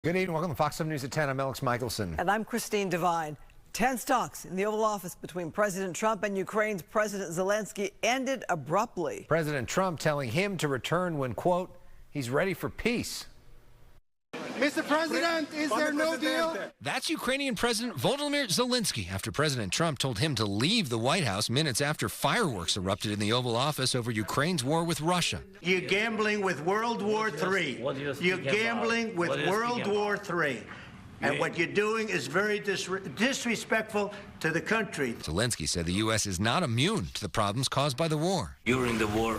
Good evening. Welcome to Fox 7 News at 10. I'm Alex Michelson. And I'm Christine Devine. Tense talks in the Oval Office between President Trump and Ukraine's President Zelensky ended abruptly. President Trump telling him to return when, quote, he's ready for peace. Mr. President, is there no deal? That's Ukrainian President Volodymyr Zelensky after President Trump told him to leave the White House minutes after fireworks erupted in the Oval Office over Ukraine's war with Russia. You're gambling with World War III. You're gambling with World War III. And what you're doing is very disrespectful to the country. Zelensky said the U.S. is not immune to the problems caused by the war. During the war,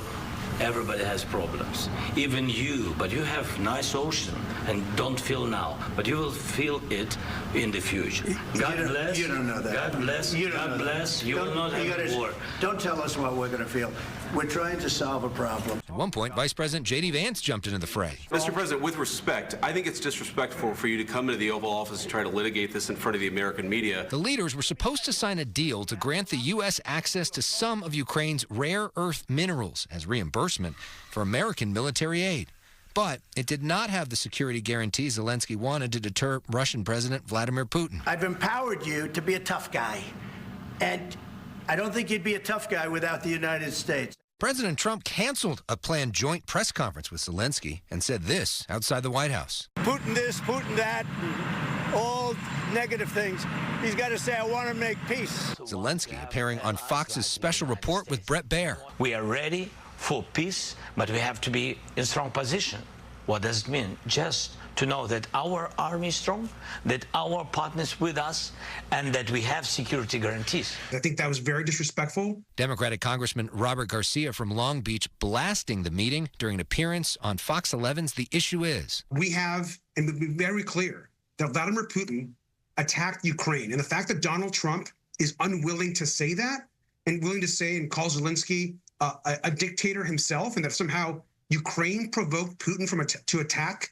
everybody has problems, even you, but you have nice ocean and don't feel now, but you will feel it in the future. God bless. You don't know that. God bless. God bless. You will not have war. Don't tell us what we're going to feel. We're trying to solve a problem. At one point, Vice President J.D. Vance jumped into the fray. Mr. President, with respect, I think it's disrespectful for you to come into the Oval Office and try to litigate this in front of the American media. The leaders were supposed to sign a deal to grant the U.S. access to some of Ukraine's rare earth minerals as reimbursement for American military aid. But it did not have the security guarantees Zelensky wanted to deter Russian President Vladimir Putin. I've empowered you to be a tough guy. And I don't think you'd be a tough guy without the United States. President Trump canceled a planned joint press conference with Zelensky and said this outside the White House. Putin this, Putin that, all negative things. He's got to say, I want to make peace. Zelensky appearing on Fox's special report with Brett Baer. We are ready for peace, but we have to be in strong position. What does it mean? Just to know that our army is strong, that our partners with us, and that we have security guarantees. I think that was very disrespectful. Democratic Congressman Robert Garcia from Long Beach blasting the meeting during an appearance on Fox 11's The Issue Is. We have, and to be very clear, that Vladimir Putin attacked Ukraine. And the fact that Donald Trump is unwilling to say that and willing to say and call Zelensky a dictator himself, and that somehow Ukraine provoked Putin to attack,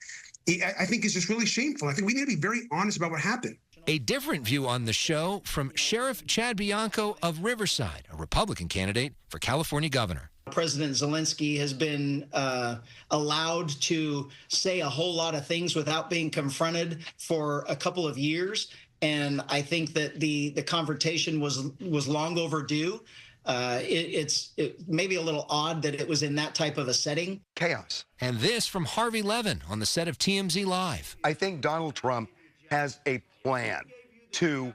I think is just really shameful. I think we need to be very honest about what happened. A different view on the show from Sheriff Chad Bianco of Riverside, a Republican candidate for California governor. President Zelensky has been allowed to say a whole lot of things without being confronted for a couple of years. And I think that the confrontation was long overdue. It's maybe a little odd that it was in that type of a setting. Chaos. And this from Harvey Levin on the set of TMZ Live. I think Donald Trump has a plan to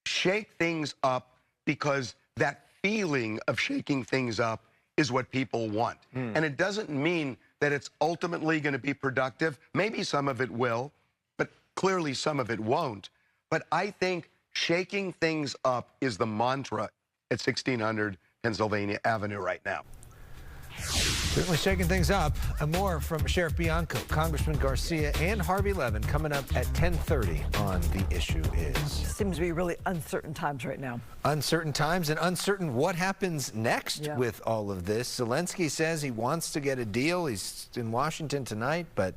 shake things up because that feeling of shaking things up is what people want. And it doesn't mean that it's ultimately going to be productive. Maybe some of it will, but clearly some of it won't. But I think shaking things up is the mantra at 1600 Pennsylvania Avenue right now. Certainly shaking things up. And more from Sheriff Bianco, Congressman Garcia, and Harvey Levin coming up at 10:30 on The Issue Is. Seems to be really uncertain times right now. Uncertain times and uncertain what happens next with all of this. Zelensky says he wants to get a deal. He's in Washington tonight, but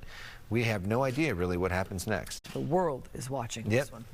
we have no idea really what happens next. The world is watching this one.